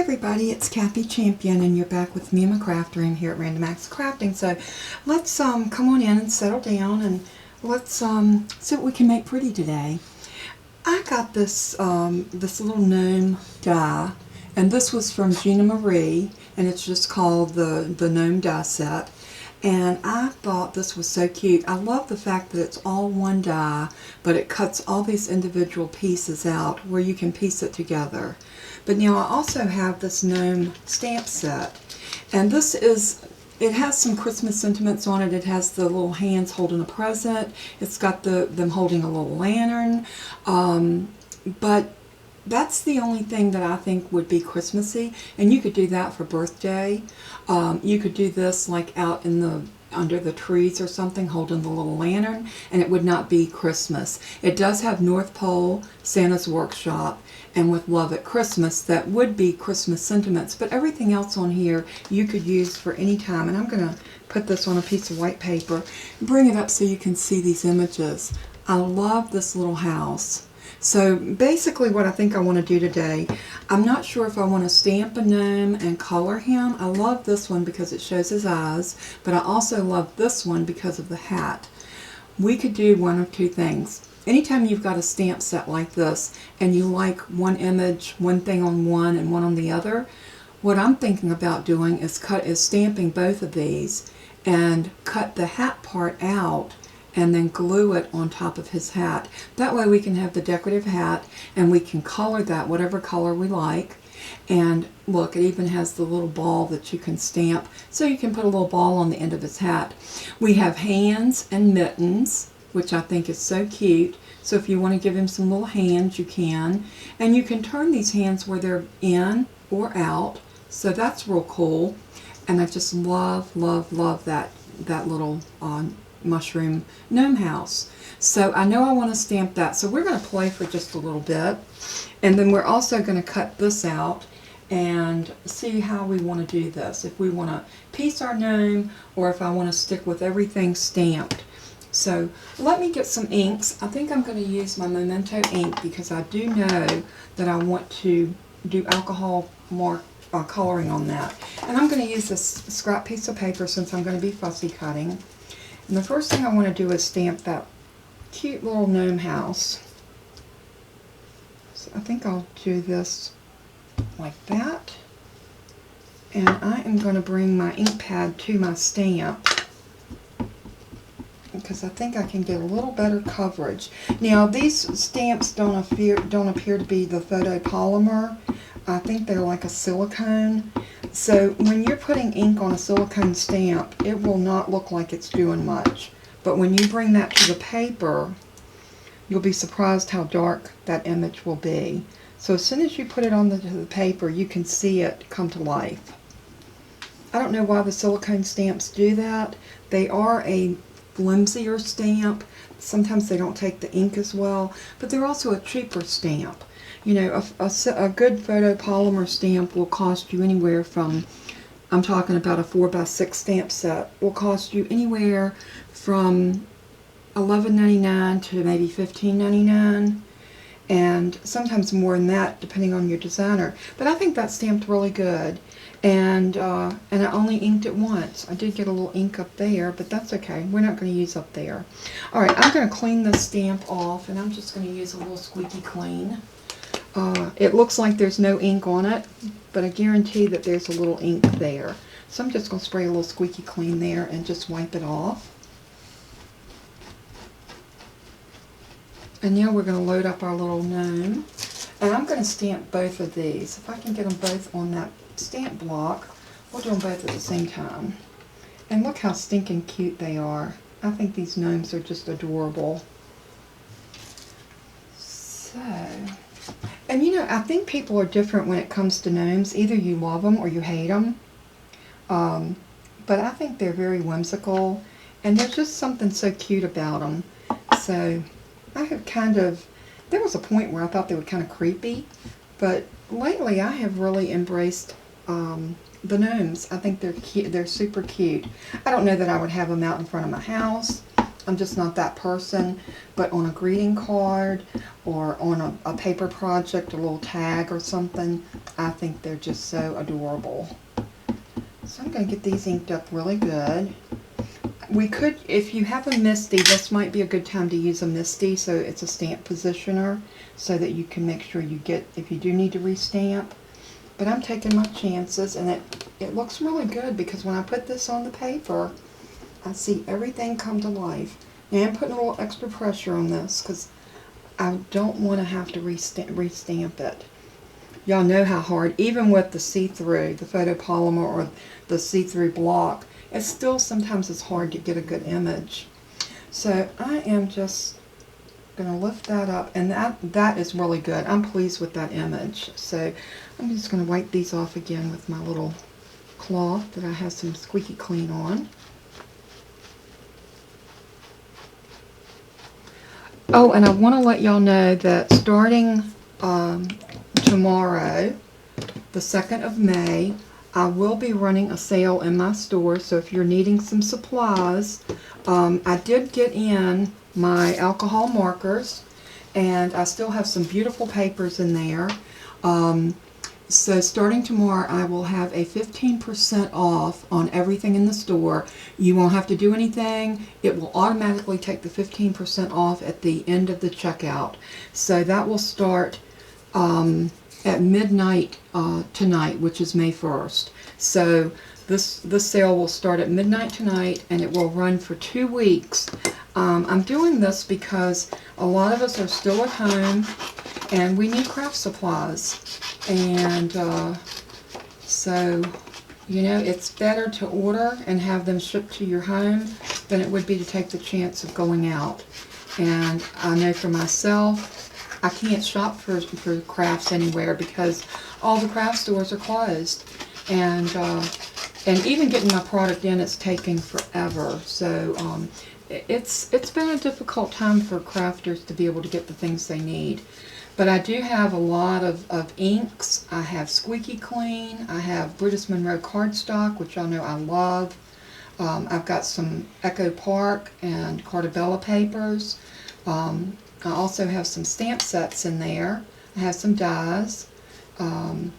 everybody, it's Kathy Champion, and you're back with me in my craft room here at Random Acts of Crafting. So let's come on in and settle down, and let's see what we can make pretty today. I got this this little gnome die, and this was from Gina Marie, and it's just called the Gnome die set. And I thought this was so cute. I love the fact that it's all one die, but it cuts all these individual pieces out where you can piece it together. But now I also have this gnome stamp set, and this is, it has some Christmas sentiments on it. It has the little hands holding a present. It's got them holding a little lantern, but that's the only thing that I think would be Christmassy, and you could do that for birthday. You could do this like out in under the trees or something, holding the little lantern, and it would not be Christmas. It does have North Pole, Santa's Workshop, and With Love at Christmas. That would be Christmas sentiments, but everything else on here you could use for any time. And I'm going to put this on a piece of white paper, bring it up so you can see these images. I love this little house. So basically what I think I want to do today, I'm not sure if I want to stamp a gnome and color him. I love this one because it shows his eyes, but I also love this one because of the hat. We could do one of two things. Anytime you've got a stamp set like this and you like one image, one thing on one and one on the other, what I'm thinking about doing is stamping both of these and cut the hat part out and then glue it on top of his hat. That way we can have the decorative hat, and we can color that whatever color we like. And look, it even has the little ball that you can stamp, so you can put a little ball on the end of his hat. We have hands and mittens, which I think is so cute. So if you want to give him some little hands, you can. And you can turn these hands where they're in or out, so that's real cool. And I just love, love, love that little mushroom gnome house. So I know I want to stamp that, so we're going to play for just a little bit, and then we're also going to cut this out and see how we want to do this, if we want to piece our gnome or if I want to stick with everything stamped. So let me get some inks. I think I'm going to use my Memento ink because I do know that I want to do alcohol mark coloring on that. And I'm going to use this scrap piece of paper since I'm going to be fussy cutting. And the first thing I want to do is stamp that cute little gnome house. So I think I'll do this like that. And I am going to bring my ink pad to my stamp because I think I can get a little better coverage. Now these stamps don't appear to be the photopolymer. I think they're like a silicone. So when you're putting ink on a silicone stamp, it will not look like it's doing much. But when you bring that to the paper, you'll be surprised how dark that image will be. So as soon as you put it on the paper, you can see it come to life. I don't know why the silicone stamps do that. They are a flimsier stamp. Sometimes they don't take the ink as well, but they're also a cheaper stamp. You know, a good photopolymer stamp will cost you anywhere from, I'm talking about a 4x6 stamp set, will cost you anywhere from $11.99 to maybe $15.99, and sometimes more than that depending on your designer. But I think that stamped really good, and I only inked it once. I did get a little ink up there, but that's okay. We're not going to use up there. Alright, I'm going to clean this stamp off, and I'm just going to use a little squeaky clean. It looks like there's no ink on it, but I guarantee that there's a little ink there. So I'm just going to spray a little squeaky clean there and just wipe it off. And now we're going to load up our little gnome. And I'm going to stamp both of these. If I can get them both on that stamp block, we'll do them both at the same time. And look how stinking cute they are. I think these gnomes are just adorable. So, and you know, I think people are different when it comes to gnomes. Either you love them or you hate them. But I think they're very whimsical, and there's just something so cute about them. So I have there was a point where I thought they were kind of creepy, but lately I have really embraced the gnomes. I think they're cute. They're super cute. I don't know that I would have them out in front of my house. I'm just not that person. But on a greeting card or on a paper project, a little tag or something, I think they're just so adorable. So I'm going to get these inked up really good. We could, if you have a MISTI, this might be a good time to use a MISTI, so it's a stamp positioner, so that you can make sure you get, if you do need to restamp. But I'm taking my chances, and it looks really good, because when I put this on the paper, I see everything come to life. Now I'm putting a little extra pressure on this, because I don't want to have to restamp it. Y'all know how hard, even with the see-through, the photopolymer or the see-through block, it's still sometimes it's hard to get a good image. So I am just going to lift that up, and that is really good. I'm pleased with that image. So I'm just going to wipe these off again with my little cloth that I have some squeaky clean on. Oh, and I want to let y'all know that starting tomorrow, the 2nd of May, I will be running a sale in my store, so if you're needing some supplies, I did get in my alcohol markers, and I still have some beautiful papers in there. So starting tomorrow, I will have a 15% off on everything in the store. You won't have to do anything. It will automatically take the 15% off at the end of the checkout. So that will start at midnight tonight, which is May 1st. So this sale will start at midnight tonight, and it will run for 2 weeks. I'm doing this because a lot of us are still at home, and we need craft supplies. And so, you know, it's better to order and have them shipped to your home than it would be to take the chance of going out. And I know for myself, I can't shop for crafts anywhere because all the craft stores are closed, and even getting my product in, it's taking forever. So it's been a difficult time for crafters to be able to get the things they need. But I do have a lot of inks. I have Squeaky Clean. I have Brutus Monroe Cardstock, which y'all know I love. I've got some Echo Park and Cartabella papers. I also have some stamp sets in there. I have some dies. And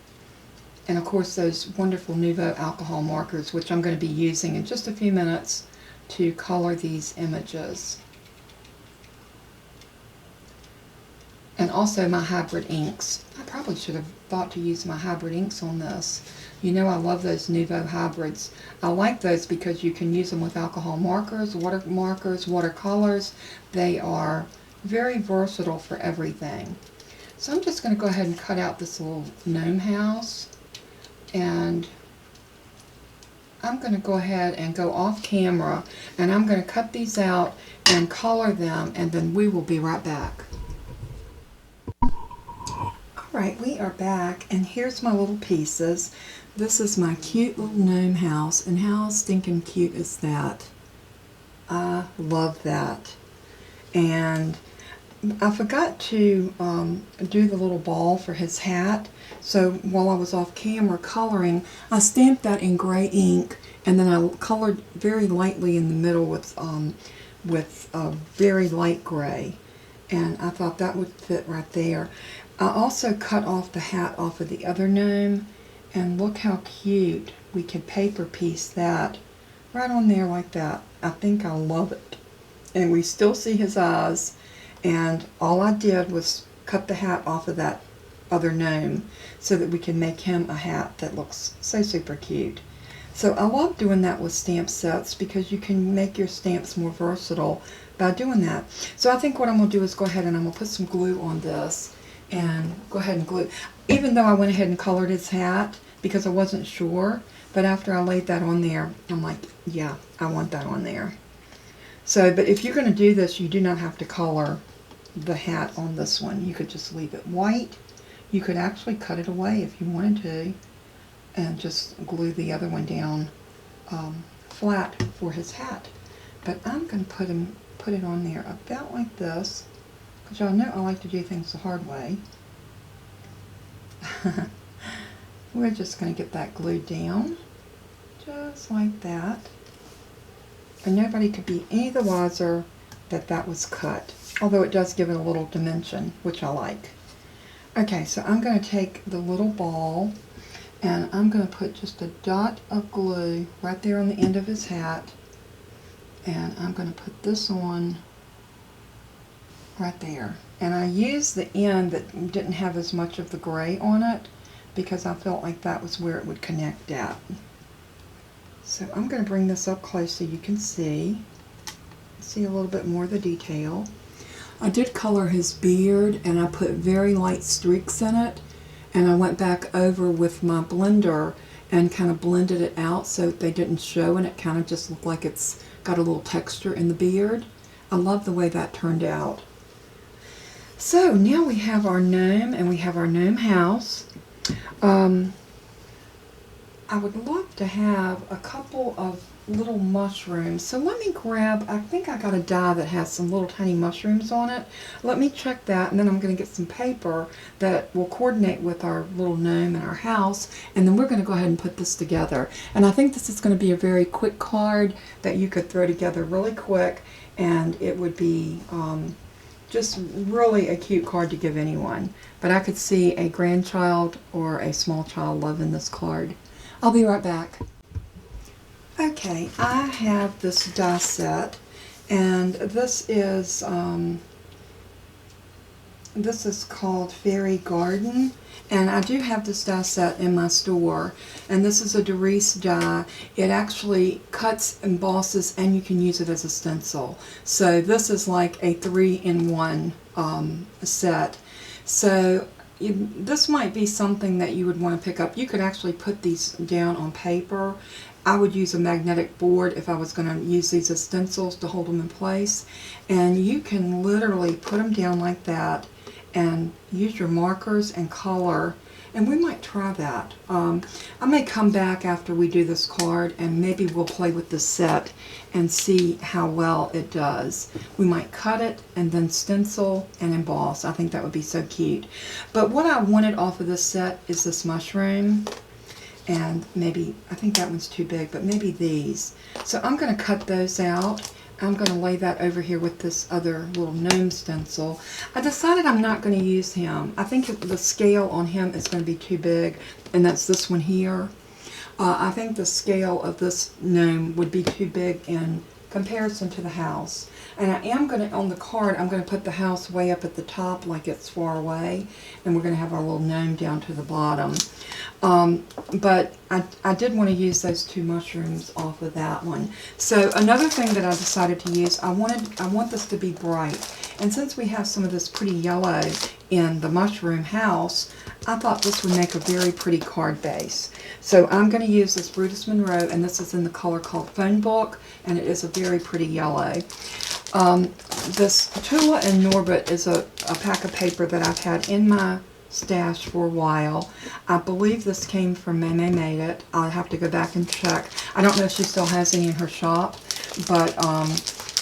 of course those wonderful Nuvo alcohol markers, which I'm going to be using in just a few minutes to color these images. And also my hybrid inks. I probably should have thought to use my hybrid inks on this. You know I love those Nuvo hybrids. I like those because you can use them with alcohol markers, watercolors. They are very versatile for everything. So I'm just going to go ahead and cut out this little gnome house, and I'm going to go ahead and go off camera, and I'm going to cut these out and color them, and then we will be right back. Alright, we are back, and here's my little pieces. This is my cute little gnome house, and how stinking cute is that? I love that. And I forgot to do the little ball for his hat, so while I was off camera coloring, I stamped that in gray ink, and then I colored very lightly in the middle with very light gray, and I thought that would fit right there. I also cut off the hat off of the other gnome, and look how cute. We could paper piece that right on there like that. I think I love it. And we still see his eyes. And all I did was cut the hat off of that other gnome so that we can make him a hat that looks so super cute. So I love doing that with stamp sets because you can make your stamps more versatile by doing that. So I think what I'm going to do is go ahead and I'm going to put some glue on this and go ahead and glue. Even though I went ahead and colored his hat because I wasn't sure, but after I laid that on there, I'm like, yeah, I want that on there. So, but if you're going to do this, you do not have to color the hat on this one. You could just leave it white. You could actually cut it away if you wanted to and just glue the other one down flat for his hat. But I'm going to put it on there about like this, because y'all know I like to do things the hard way. We're just going to get that glued down just like that. And nobody could be any the wiser that that was cut. Although it does give it a little dimension, which I like. Okay, so I'm going to take the little ball and I'm going to put just a dot of glue right there on the end of his hat. And I'm going to put this on right there. And I used the end that didn't have as much of the gray on it because I felt like that was where it would connect at. So I'm going to bring this up close so you can see a little bit more of the detail. I did color his beard and I put very light streaks in it, and I went back over with my blender and kind of blended it out so they didn't show, and it kind of just looked like it's got a little texture in the beard. I love the way that turned out. So now we have our gnome and we have our gnome house. I would love to have a couple of little mushrooms. So let me grab, I think I got a die that has some little tiny mushrooms on it. Let me check that, and then I'm going to get some paper that will coordinate with our little gnome and our house, and then we're going to go ahead and put this together. And I think this is going to be a very quick card that you could throw together really quick, and it would be just really a cute card to give anyone. But I could see a grandchild or a small child loving this card. I'll be right back. Okay, I have this die set, and this is called Fairy Garden, and I do have this die set in my store, and this is a Darice die. It actually cuts, embosses, and you can use it as a stencil. So this is like a 3-in-1 set. So this might be something that you would want to pick up. You could actually put these down on paper. I would use a magnetic board if I was going to use these as stencils to hold them in place. And you can literally put them down like that and use your markers and color. And we might try that. I may come back after we do this card and maybe we'll play with this set and see how well it does. We might cut it and then stencil and emboss. I think that would be so cute. But what I wanted off of this set is this mushroom. And maybe, I think that one's too big, but maybe these. So I'm going to cut those out. I'm going to lay that over here with this other little gnome stencil. I decided I'm not going to use him. I think the scale on him is going to be too big, and that's this one here. I think the scale of this gnome would be too big in comparison to the house. And I am going to, on the card, I'm going to put the house way up at the top like it's far away, and we're going to have our little gnome down to the bottom. But I did want to use those two mushrooms off of that one. So another thing that I decided to use, I want this to be bright. And since we have some of this pretty yellow in the mushroom house, I thought this would make a very pretty card base. So I'm going to use this Brutus Monroe, and this is in the color called Phone Book, and it is a very pretty yellow. This Tulia and Norbert is a pack of paper that I've had in my stash for a while. I believe this came from Mayme Made It. I'll have to go back and check. I don't know if she still has any in her shop, but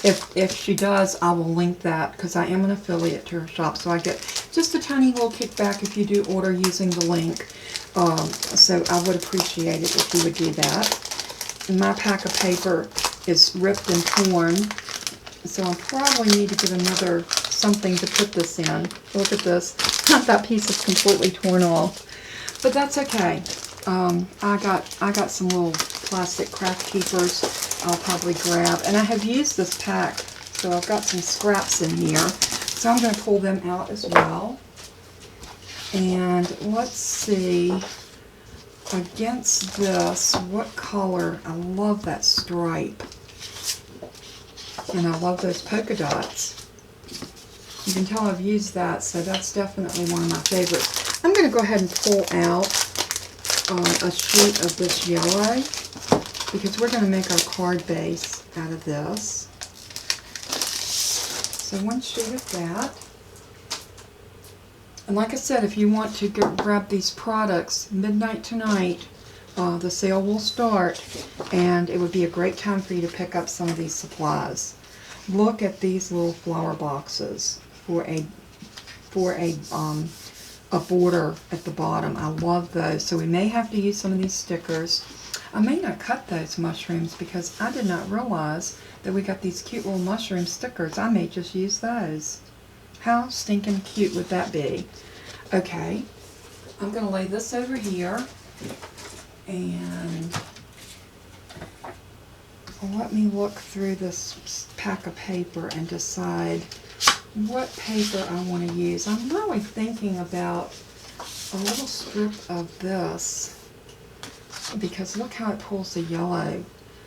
if she does, I will link that because I am an affiliate to her shop, so I get just a tiny little kickback if you do order using the link. So I would appreciate it if you would do that. And my pack of paper is ripped and torn, so I probably need to get another something to put this in. Look at this. That piece is completely torn off, but that's okay. I got some little plastic craft keepers I'll probably grab, and I have used this pack, so I've got some scraps in here, so I'm going to pull them out as well. And let's see, against this, what color? I love that stripe, and I love those polka dots. You can tell I've used that, so that's definitely one of my favorites. I'm going to go ahead and pull out a sheet of this yellow because we're going to make our card base out of this. So one sheet of that. And like I said, if you want to grab these products midnight tonight, the sale will start, and it would be a great time for you to pick up some of these supplies. Look at these little flower boxes for a a border at the bottom. I love those. So we may have to use some of these stickers. I may not cut those mushrooms because I did not realize that we got these cute little mushroom stickers. I may just use those. How stinking cute would that be? Okay, I'm going to lay this over here and let me look through this pack of paper and decide what paper I want to use. I'm really thinking about a little strip of this because look how it pulls the yellow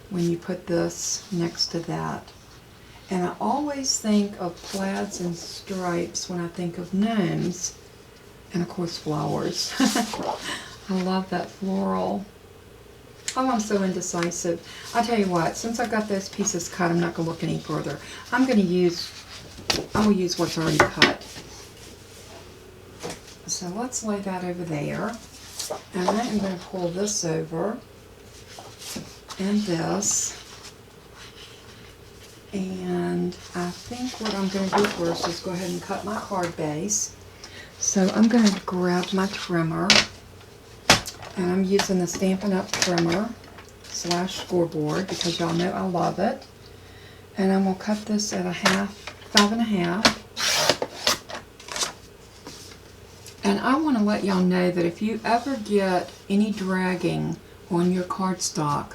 when you put this next to that. And I always think of plaids and stripes when I think of gnomes and of course flowers. I love that floral. Oh, I'm so indecisive. I'll tell you what, since I got those pieces cut, I'm not going to look any further. I will use what's already cut. So let's lay that over there. And I am going to pull this over and this. And I think what I'm going to do first is go ahead and cut my card base. So I'm going to grab my trimmer. And I'm using the Stampin' Up! Trimmer / scoreboard because y'all know I love it. And I'm going to cut this at 5.5. And I want to let y'all know that if you ever get any dragging on your cardstock,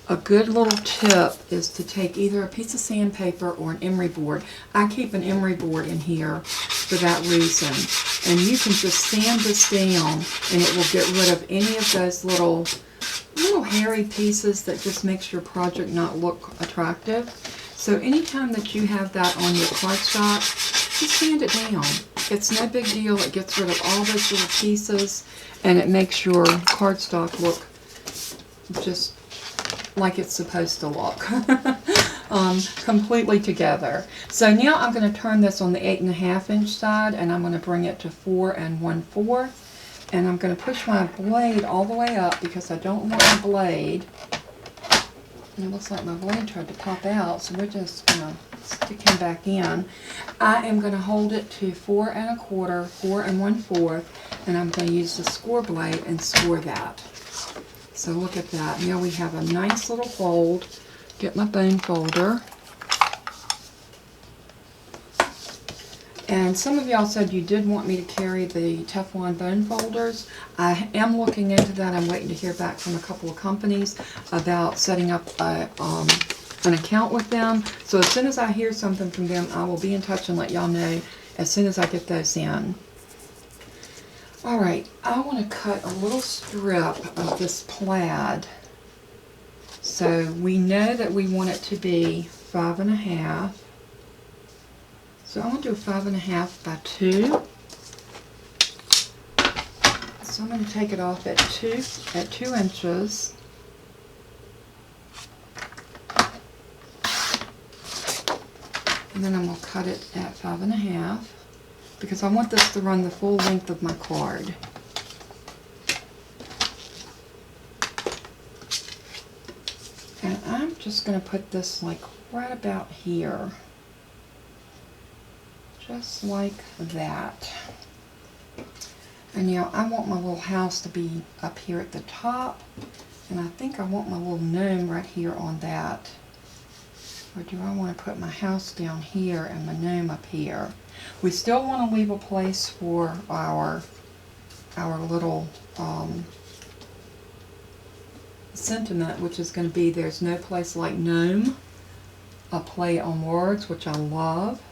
a good little tip is to take either a piece of sandpaper or an emery board. I keep an emery board in here for that reason. And you can just sand this down and it will get rid of any of those little hairy pieces that just makes your project not look attractive. So anytime that you have that on your cardstock, just sand it down. It's no big deal. It gets rid of all those little pieces and it makes your cardstock look just like it's supposed to look. Completely together. So now I'm going to turn this on the 8.5 inch side and I'm going to bring it to 4 1/4. And I'm going to push my blade all the way up because I don't want my blade. And it looks like my blade tried to pop out, so we're just going to stick him back in. I am going to hold it to 4 1/4, 4 1/4, and I'm going to use the score blade and score that. So look at that. Now we have a nice little fold. Get my bone folder. And some of y'all said you did want me to carry the Teflon bone folders. I am looking into that. I'm waiting to hear back from a couple of companies about setting up an account with them. So as soon as I hear something from them, I will be in touch and let y'all know as soon as I get those in. Alright, I want to cut a little strip of this plaid. So we know that we want it to be 5.5. So I want to do a 5.5 by 2. So I'm going to take it off at 2 inches. And then I'm going to cut it at 5.5 because I want this to run the full length of my card. And I'm just going to put this like right about here. Just like that. And now I want my little house to be up here at the top. And I think I want my little gnome right here on that. Or do I want to put my house down here and my gnome up here? We still want to leave a place for our little sentiment, which is going to be there's no place like gnome. A play on words, which I love.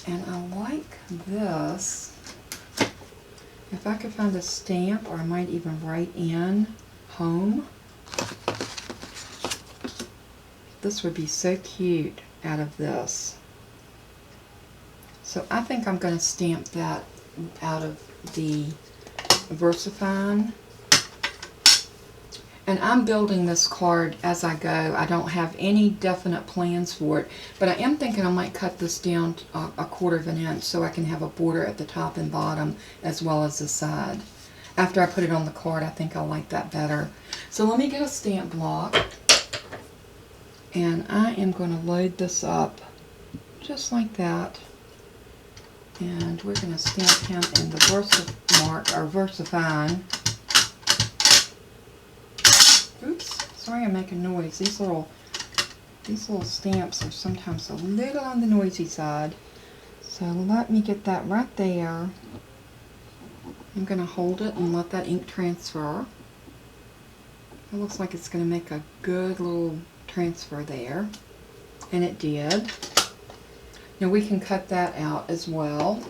And I like this. If I could find a stamp, or I might even write in home. This would be so cute out of this. So I think I'm going to stamp that out of the VersaFine. And I'm building this card as I go. I don't have any definite plans for it, but I am thinking I might cut this down a 1/4 inch so I can have a border at the top and bottom as well as the side. After I put it on the card, I think I like that better. So let me get a stamp block, and I am going to load this up just like that. And we're going to stamp him in the Versamark, or Versafine. Oops, sorry I'm making noise. These little stamps are sometimes a little on the noisy side. So let me get that right there. I'm going to hold it and let that ink transfer. It looks like it's going to make a good little transfer there. And it did. Now we can cut that out as well.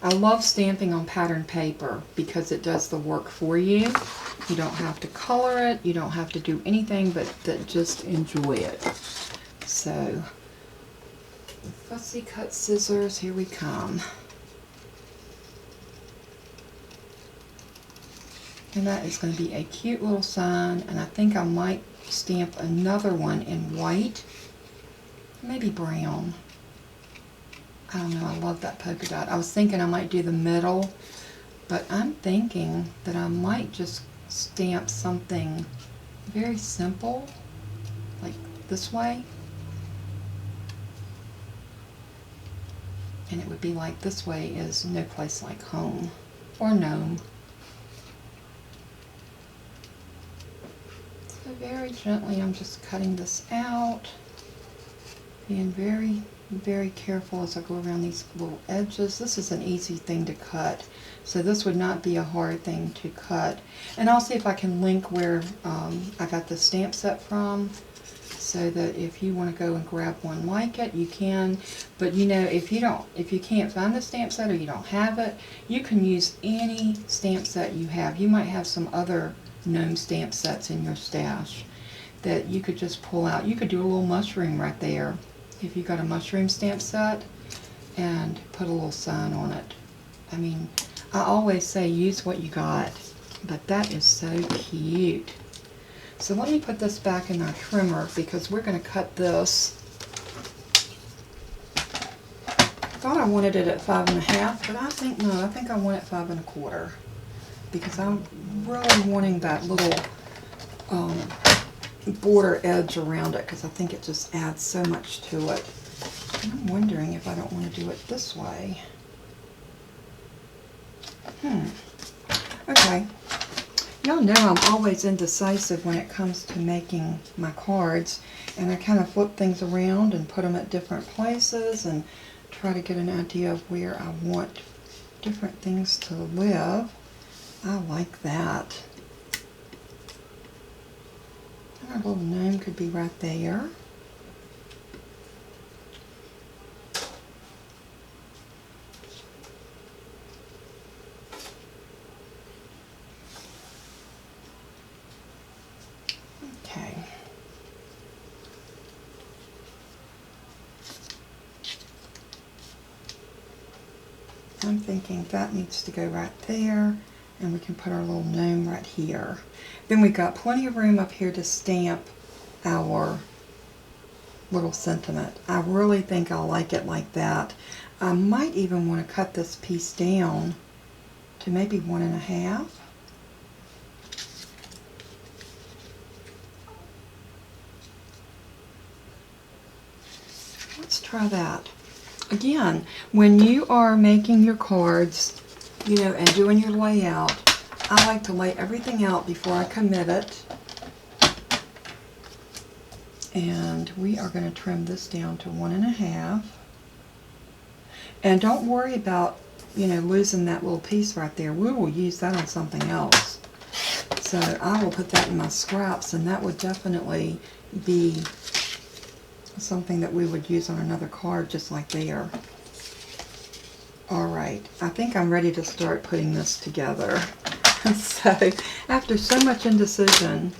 I love stamping on pattern paper because it does the work for you. You don't have to color it. You don't have to do anything but just enjoy it. So, fussy cut scissors, here we come. And that is going to be a cute little sign, and I think I might stamp another one in white, maybe brown. I don't know, I love that polka dot. I was thinking I might do the middle, but I'm thinking that I might just stamp something very simple, like this way. And it would be like this way is No Place Like Home, or Gnome. So very gently I'm just cutting this out, being very, very careful as I go around these little edges. This is an easy thing to cut, so this would not be a hard thing to cut. And I'll see if I can link where I got the stamp set from, so that if you want to go and grab one like it, you can. But you know, if you can't find the stamp set or you don't have it, you can use any stamp set you have. You might have some other Gnome stamp sets in your stash that you could just pull out. You could do a little mushroom right there if you got a mushroom stamp set and put a little sign on it. I mean, I always say use what you got, but that is so cute. So let me put this back in our trimmer because we're going to cut this. I thought I wanted it at 5.5, but I think I want it 5.25 because I'm really wanting that little border edge around it because I think it just adds so much to it. And I'm wondering if I don't want to do it this way. Okay. Y'all know I'm always indecisive when it comes to making my cards, and I kind of flip things around and put them at different places and try to get an idea of where I want different things to live. I like that. Our little gnome could be right there. Okay. I'm thinking that needs to go right there, and we can put our little gnome right here. Then we've got plenty of room up here to stamp our little sentiment. I really think I'll like it like that. I might even want to cut this piece down to maybe 1.5. Let's try that. Again, when you are making your cards, you know, and doing your layout, I like to lay everything out before I commit it. And we are going to trim this down to 1.5. And don't worry about, you know, losing that little piece right there. We will use that on something else. So I will put that in my scraps, and that would definitely be something that we would use on another card just like there. Alright, I think I'm ready to start putting this together. So, after so much indecision,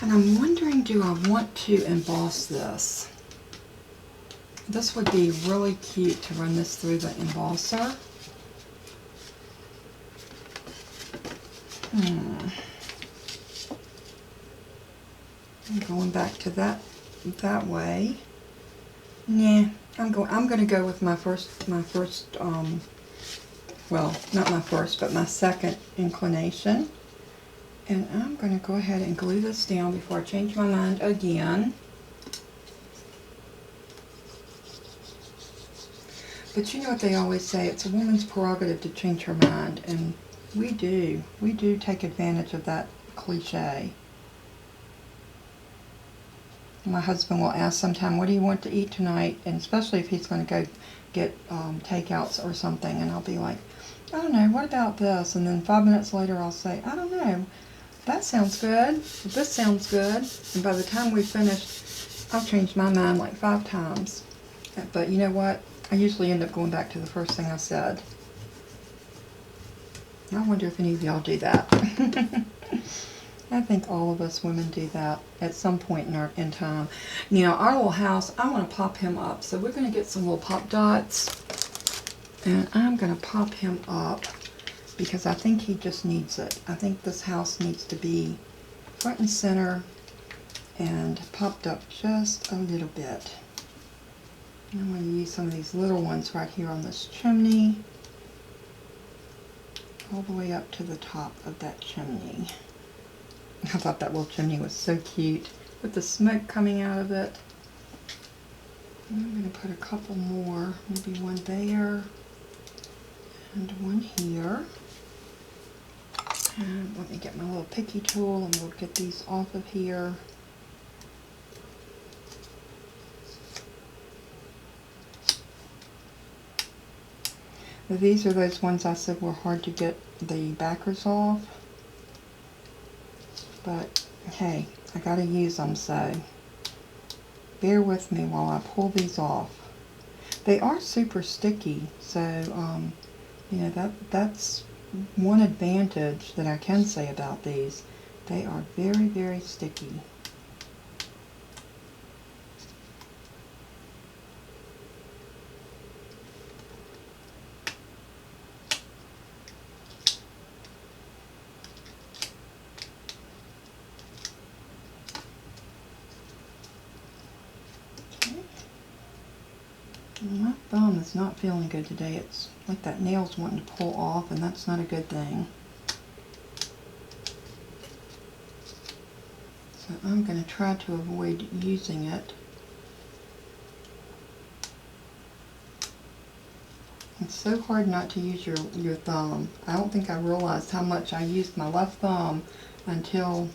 and I'm wondering, do I want to emboss this? This would be really cute to run this through the embosser. I'm going back to that way. Nah, I'm going to go with my first well, not my first, but my second inclination. And I'm going to go ahead and glue this down before I change my mind again. But you know what they always say, it's a woman's prerogative to change her mind, and we do. We do take advantage of that cliche. My husband will ask sometime, what do you want to eat tonight? And especially if he's going to go get takeouts or something, and I'll be like, I don't know, what about this? And then 5 minutes later I'll say, I don't know, that sounds good, this sounds good. And by the time we finish, I've changed my mind like 5 times. But you know what? I usually end up going back to the first thing I said. I wonder if any of y'all do that. I think all of us women do that at some point in time. Now, our little house, I want to pop him up. So we're going to get some little pop dots. And I'm going to pop him up because I think he just needs it. I think this house needs to be front and center and popped up just a little bit. I'm going to use some of these little ones right here on this chimney, all the way up to the top of that chimney. I thought that little chimney was so cute with the smoke coming out of it. And I'm going to put a couple more, maybe one there and one here. And let me get my little picky tool and we'll get these off of here. These are those ones I said were hard to get the backers off. But hey, I gotta use them, so bear with me while I pull these off. They are super sticky, so you know, that's one advantage that I can say about these. They are very, very sticky. My thumb is not feeling good today. It's like that nail's wanting to pull off, and that's not a good thing. So I'm going to try to avoid using it. It's so hard not to use your thumb. I don't think I realized how much I used my left thumb until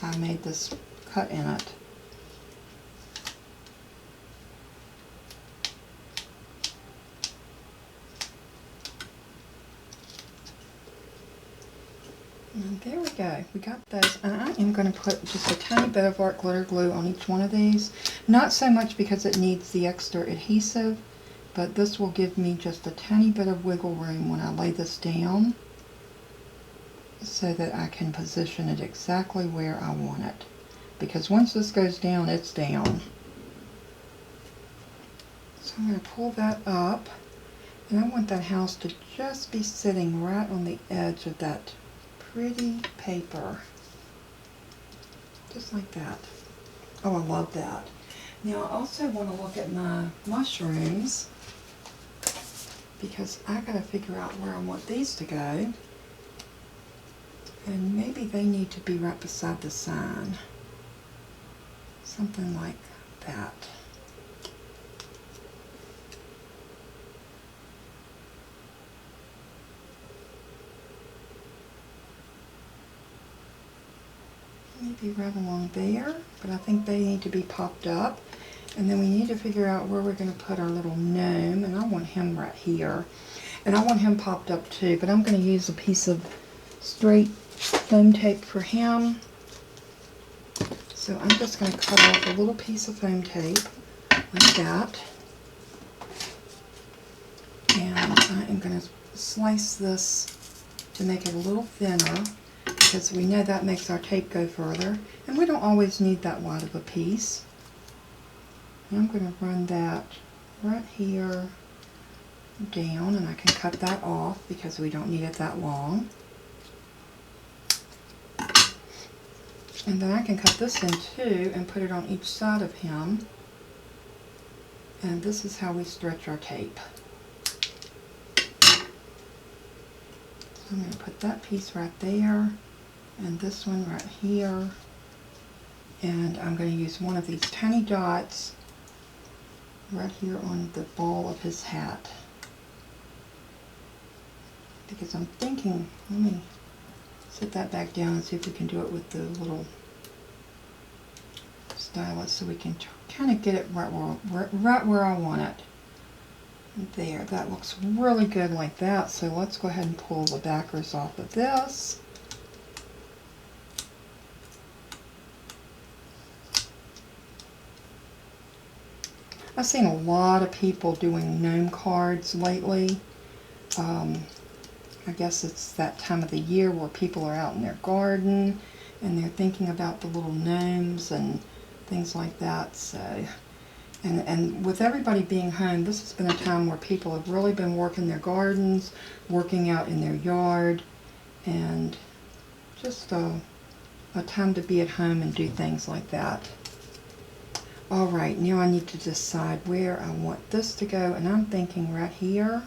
I made this cut in it. And there we go. We got those. And I am going to put just a tiny bit of art glitter glue on each one of these. Not so much because it needs the extra adhesive, but this will give me just a tiny bit of wiggle room when I lay this down so that I can position it exactly where I want it. Because once this goes down, it's down. So I'm going to pull that up, and I want that house to just be sitting right on the edge of that pretty paper, just like that. Oh, I love that. Now I also want to look at my mushrooms because I got to figure out where I want these to go, and maybe they need to be right beside the sign, something like that. Maybe right along there, but I think they need to be popped up. And then we need to figure out where we're going to put our little gnome, and I want him right here. And I want him popped up too, but I'm going to use a piece of straight foam tape for him. So I'm just going to cut off a little piece of foam tape like that. And I am going to slice this to make it a little thinner, because we know that makes our tape go further, and we don't always need that wide of a piece. And I'm going to run that right here down, and I can cut that off because we don't need it that long. And then I can cut this in two and put it on each side of him, and this is how we stretch our tape. So I'm going to put that piece right there, and this one right here, and I'm going to use one of these tiny dots right here on the ball of his hat. because I'm thinking, let me set that back down and see if we can do it with the little stylus so we can kind of get it right where I want it. There, that looks really good like that. So let's go ahead and pull the backers off of this. I've seen a lot of people doing gnome cards lately. I guess it's that time of the year where people are out in their garden and they're thinking about the little gnomes and things like that. So, and with everybody being home, this has been a time where people have really been working their gardens, working out in their yard, and just a time to be at home and do things like that. Alright, now I need to decide where I want this to go, and I'm thinking right here.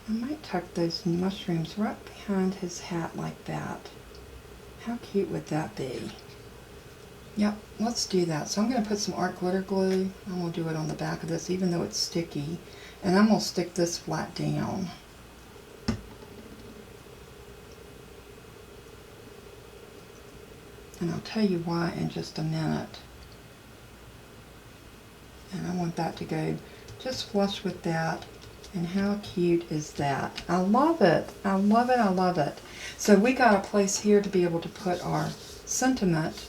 I might tuck those mushrooms right behind his hat like that. How cute would that be? Yep, let's do that. So I'm going to put some art glitter glue. I'm going to do it on the back of this even though it's sticky. And I'm going to stick this flat down. And I'll tell you why in just a minute. And I want that to go just flush with that. And how cute is that? I love it. I love it. I love it. So we got a place here to be able to put our sentiment.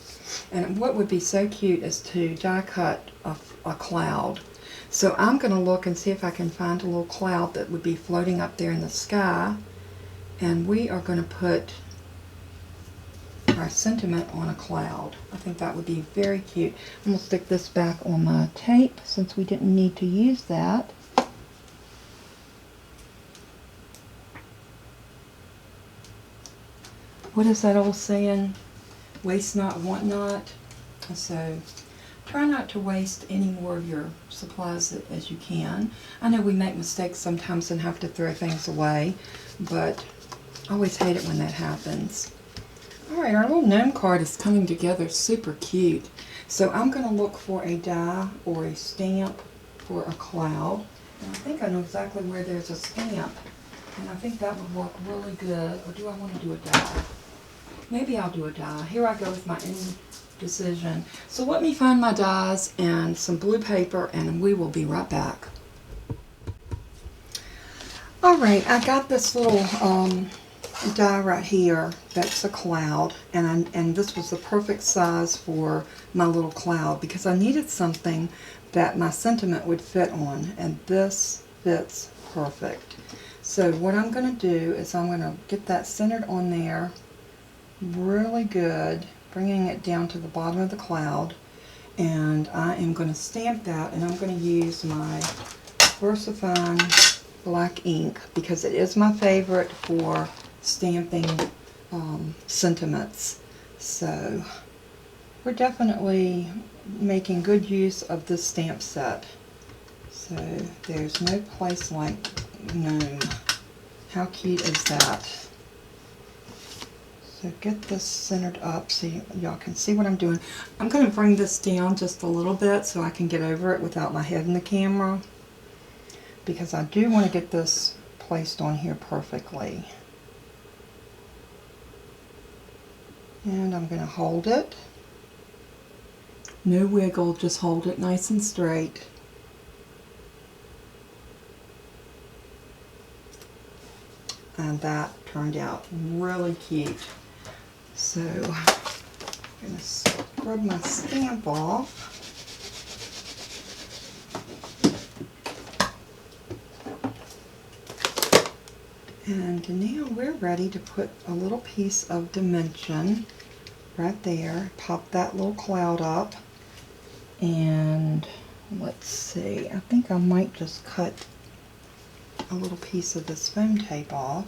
And what would be so cute is to die cut a cloud. So I'm going to look and see if I can find a little cloud that would be floating up there in the sky. And we are going to put our sentiment on a cloud. I think that would be very cute. I'm going to stick this back on my tape since we didn't need to use that. What is that old saying? Waste not, want not. So try not to waste any more of your supplies as you can. I know we make mistakes sometimes and have to throw things away, but I always hate it when that happens. Alright, our little gnome card is coming together super cute. So I'm going to look for a die or a stamp for a cloud. And I think I know exactly where there's a stamp. And I think that would work really good. Or do I want to do a die? Maybe I'll do a die. Here I go with my indecision. So let me find my dies and some blue paper and we will be right back. Alright, I got this little die right here that's a cloud, and this was the perfect size for my little cloud because I needed something that my sentiment would fit on, and this fits perfect. So what I'm going to do is I'm going to get that centered on there really good, bringing it down to the bottom of the cloud, and I am going to stamp that, and I'm going to use my VersaFine black ink because it is my favorite for stamping sentiments. So we're definitely making good use of this stamp set. So there's no place like Gnome. How cute is that? So get this centered up so y'all can see what I'm doing. I'm going to bring this down just a little bit so I can get over it without my head in the camera, because I do want to get this placed on here perfectly. And I'm going to hold it. No wiggle, just hold it nice and straight. And that turned out really cute. So I'm going to scrub my stamp off. And now we're ready to put a little piece of dimension right there. Pop that little cloud up. And let's see, I think I might just cut a little piece of this foam tape off.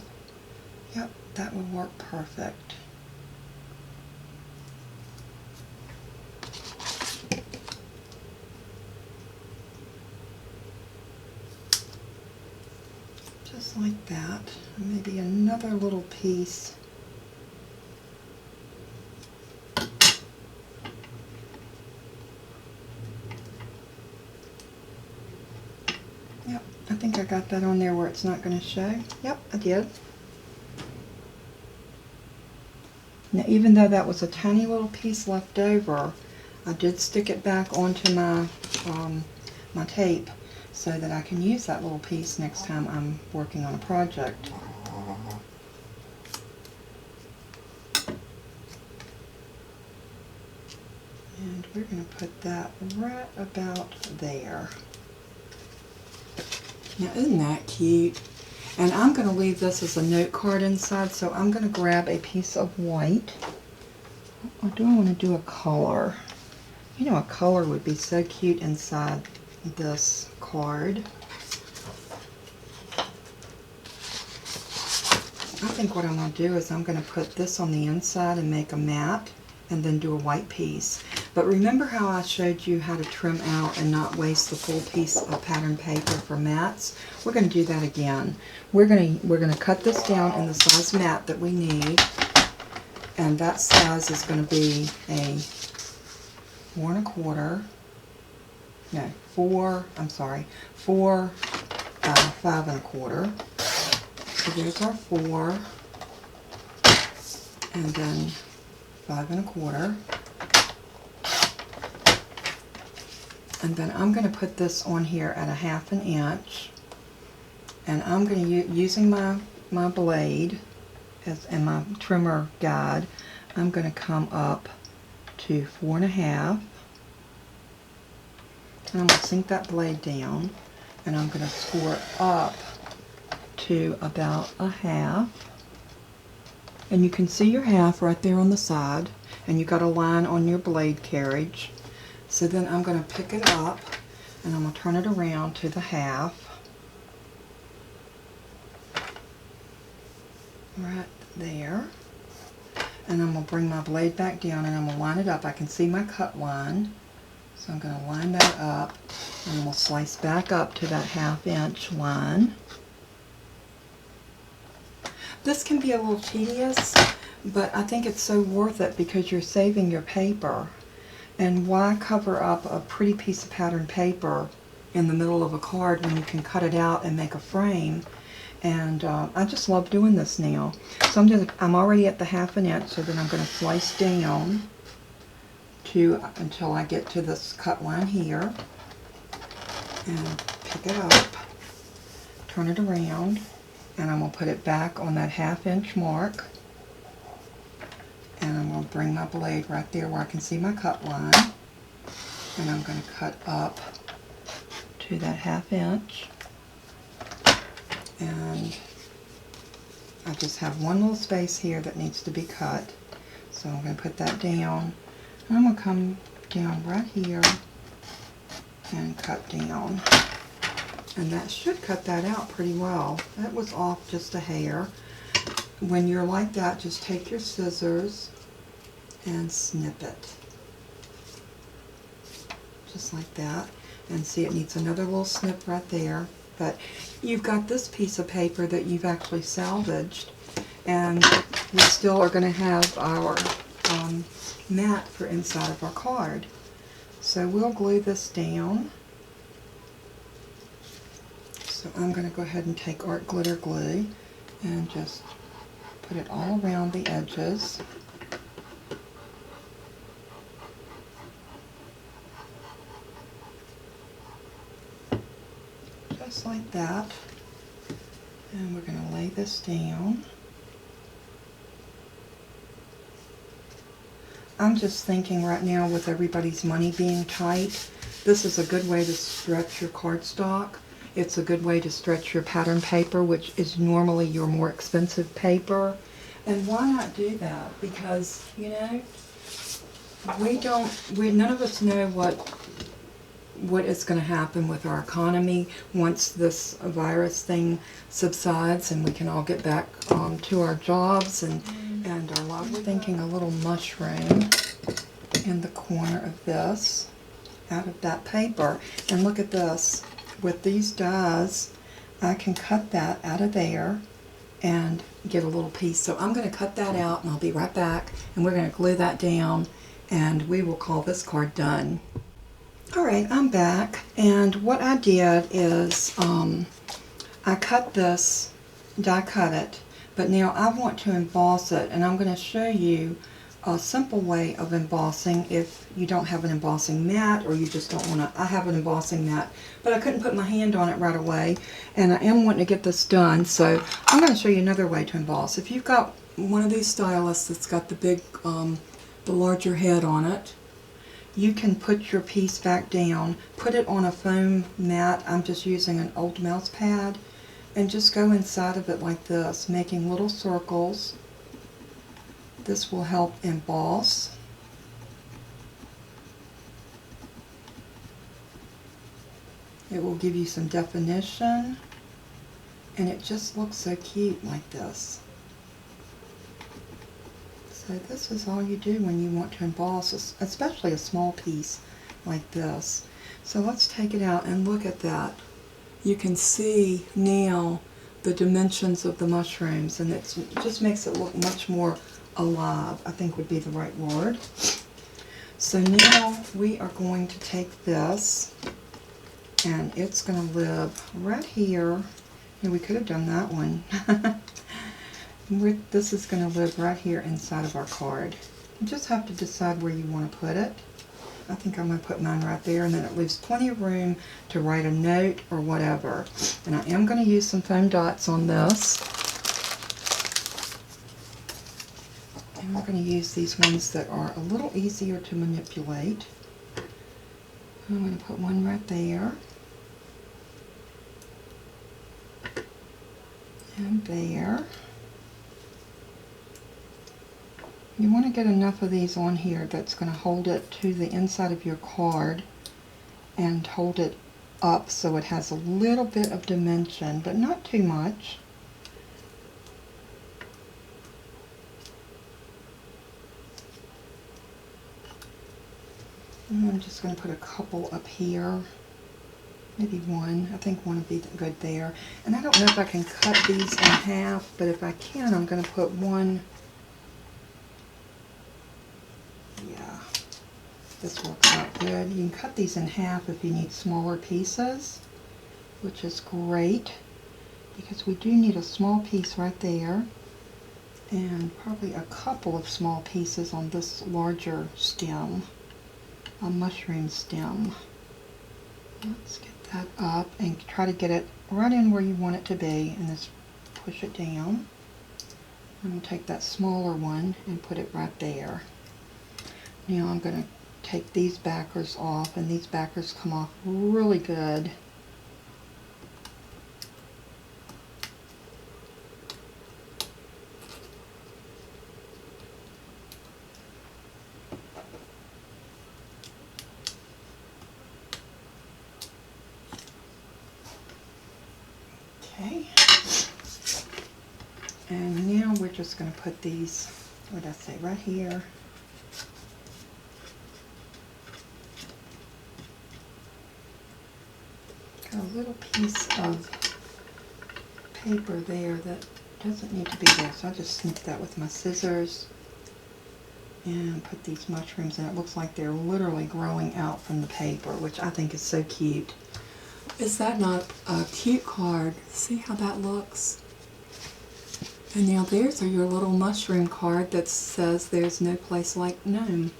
Yep, that would work perfect. Just like that. Maybe another little piece. Yep, I think I got that on there where it's not going to show. Yep, I did. Now, even though that was a tiny little piece left over, I did stick it back onto my my tape so that I can use that little piece next time I'm working on a project. And we're going to put that right about there. Now, isn't that cute? And I'm going to leave this as a note card inside, so I'm going to grab a piece of white. Or do I want to do a color? You know, a color would be so cute inside this card. I think what I'm going to do is I'm going to put this on the inside and make a mat, and then do a white piece. But remember how I showed you how to trim out and not waste the full piece of pattern paper for mats? We're going to do that again. We're going to cut this down in the size mat that we need, and that size is going to be a 4 5/4. So there's our 4, and then 5 1/4. And then I'm going to put this on here at 1/2 inch, and I'm going to using my blade and my trimmer guide, I'm going to come up to 4 1/2, and I'm going to sink that blade down, and I'm going to score up to about 1/2, and you can see your 1/2 right there on the side, and you got a line on your blade carriage. So then I'm going to pick it up, and I'm going to turn it around to the 1/2, right there, and I'm going to bring my blade back down, and I'm going to line it up. I can see my cut line, so I'm going to line that up, and we'll slice back up to that 1/2 inch line. This can be a little tedious, but I think it's so worth it because you're saving your paper. And why cover up a pretty piece of pattern paper in the middle of a card when you can cut it out and make a frame? And I just love doing this now. So I'm already at the 1/2 inch, so then I'm going to slice down until I get to this cut line here, and pick it up, turn it around, and I'm going to put it back on that 1/2 inch mark. And I'm going to bring my blade right there where I can see my cut line, and I'm going to cut up to that 1/2 inch, and I just have one little space here that needs to be cut, so I'm going to put that down, and I'm going to come down right here and cut down, and that should cut that out pretty well. That was off just a hair. When you're like that, just take your scissors and snip it. Just like that. And see, it needs another little snip right there. But you've got this piece of paper that you've actually salvaged, and we still are going to have our mat for inside of our card. So we'll glue this down. So I'm going to go ahead and take art glitter glue and just put it all around the edges. Just like that. And we're going to lay this down. I'm just thinking right now, with everybody's money being tight, this is a good way to stretch your cardstock. It's a good way to stretch your pattern paper, which is normally your more expensive paper. And why not do that? Because, you know, none of us know what is going to happen with our economy once this virus thing subsides and we can all get back to our jobs and our lives. We're thinking a little mushroom in the corner of this, out of that paper. And look at this. With these dies, I can cut that out of there and get a little piece. So I'm going to cut that out, and I'll be right back, and we're going to glue that down, and we will call this card done. Alright, I'm back, and what I did is I cut this, die cut it, but now I want to emboss it, and I'm going to show you a simple way of embossing if you don't have an embossing mat or you just don't want to. I have an embossing mat, but I couldn't put my hand on it right away, and I am wanting to get this done, so I'm going to show you another way to emboss. If you've got one of these styluses that's got the big, the larger head on it, you can put your piece back down, put it on a foam mat. I'm just using an old mouse pad, and just go inside of it like this, making little circles. This will help emboss. It will give you some definition, and it just looks so cute like this. So this is all you do when you want to emboss, especially a small piece like this. So let's take it out and look at that. You can see now the dimensions of the mushrooms, and it just makes it look much more alive, I think would be the right word. So now we are going to take this, and it's going to live right here. And we could have done that one. This is going to live right here inside of our card. You just have to decide where you want to put it. I think I'm going to put mine right there, and then it leaves plenty of room to write a note or whatever. And I am going to use some foam dots on this. And we're going to use these ones that are a little easier to manipulate. I'm going to put one right there. And there. You want to get enough of these on here that's going to hold it to the inside of your card and hold it up so it has a little bit of dimension, but not too much. And I'm just going to put a couple up here, maybe one. I think one would be good there. And I don't know if I can cut these in half, but if I can, I'm going to put one. Yeah, this works out good. You can cut these in half if you need smaller pieces, which is great, because we do need a small piece right there, and probably a couple of small pieces on this larger stem, a mushroom stem. Let's get that up and try to get it right in where you want it to be, and just push it down. I'm going to take that smaller one and put it right there. Now I'm going to take these backers off, and these backers come off really good. Okay. And now we're just going to put these, what did I say, right here. A little piece of paper there that doesn't need to be there, so I'll just snip that with my scissors and put these mushrooms in. It looks like they're literally growing out from the paper, which I think is so cute. Is that not a cute card? See how that looks? And now there's your little mushroom card that says there's no place like Gnome.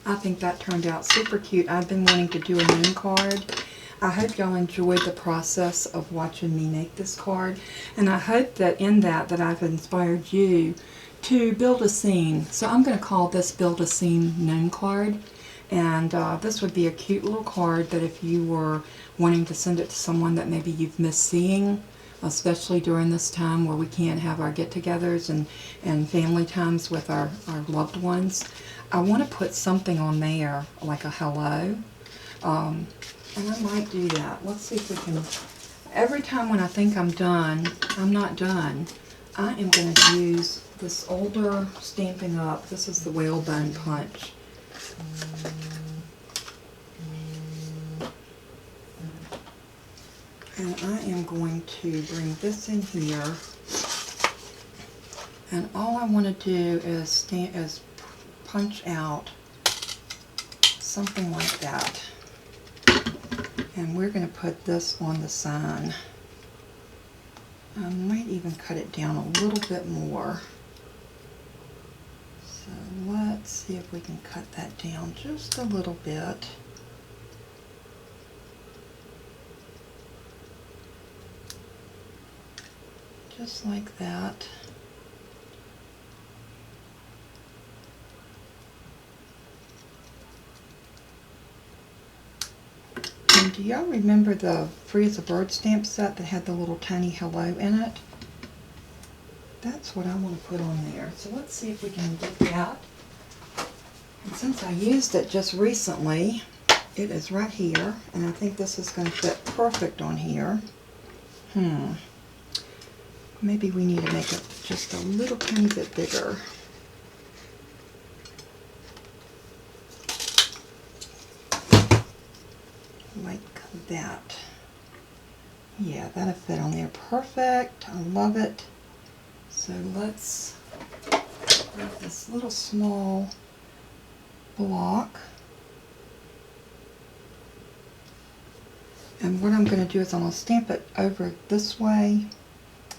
I think that turned out super cute. I've been wanting to do a Gnome card. I hope y'all enjoyed the process of watching me make this card, and I hope that in that I've inspired you to build a scene. So I'm going to call this Build a Scene Gnome card, and this would be a cute little card that if you were wanting to send it to someone that maybe you've missed seeing, especially during this time where we can't have our get-togethers and family times with our loved ones. I want to put something on there like a hello. And I might do that. Let's see if we can. Every time when I think I'm done, I'm not done. I am going to use this older Stampin' Up. This is the Whalebone Punch. And I am going to bring this in here. And all I want to do is punch out something like that. And we're going to put this on the sign. I might even cut it down a little bit more. So let's see if we can cut that down just a little bit. Just like that. And do y'all remember the Free as a Bird stamp set that had the little tiny hello in it? That's what I want to put on there. So let's see if we can get that. And since I used it just recently, it is right here, and I think this is going to fit perfect on here. Maybe we need to make it just a little tiny bit bigger. Like that. Yeah, that'll fit on there perfect. I love it. So let's grab this little small block. And what I'm going to do is I'm going to stamp it over this way,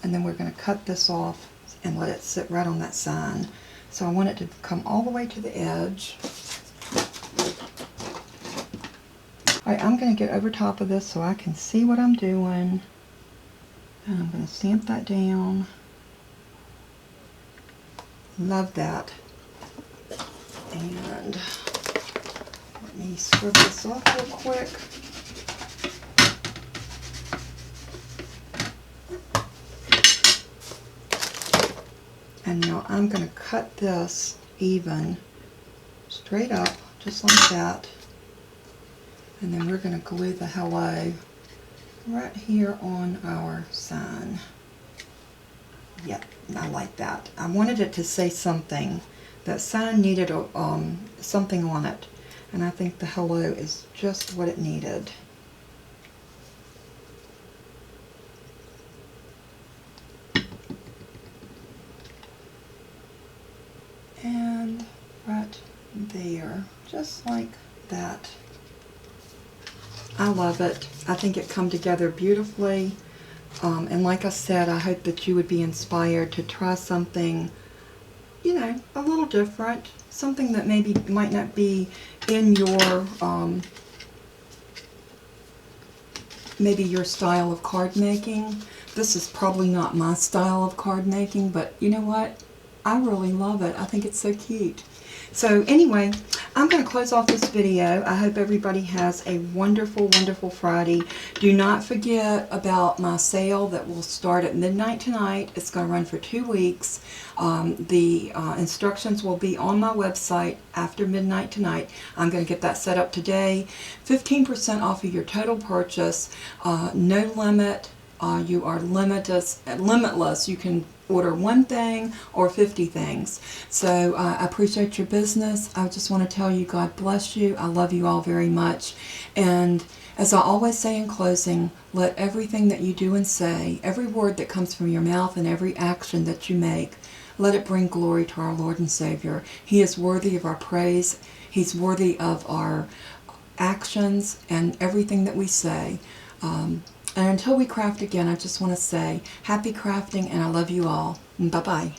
and then we're going to cut this off and let it sit right on that sign. So I want it to come all the way to the edge. Alright, I'm going to get over top of this so I can see what I'm doing. And I'm going to stamp that down. Love that. And let me scrub this off real quick. And now I'm going to cut this even, straight up, just like that. And then we're going to glue the hello right here on our sign. Yep, I like that. I wanted it to say something. That sign needed something on it. And I think the hello is just what it needed. And right there, just like that. I love it. I think it come together beautifully. And like I said, I hope that you would be inspired to try something, you know, a little different. Something that maybe might not be in your, maybe your style of card making. This is probably not my style of card making, but you know what? I really love it. I think it's so cute. So anyway, I'm going to close off this video. I hope everybody has a wonderful, wonderful Friday. Do not forget about my sale that will start at midnight tonight. It's going to run for 2 weeks. The instructions will be on my website after midnight tonight. I'm going to get that set up today. 15% off of your total purchase. No limit. You are limitless. You can order one thing or 50 things. So I appreciate your business. I just want to tell you, God bless you. I love you all very much. And as I always say in closing, let everything that you do and say, every word that comes from your mouth and every action that you make, let it bring glory to our Lord and Savior. He is worthy of our praise. He's worthy of our actions and everything that we say. And until we craft again, I just want to say happy crafting, and I love you all. Bye-bye.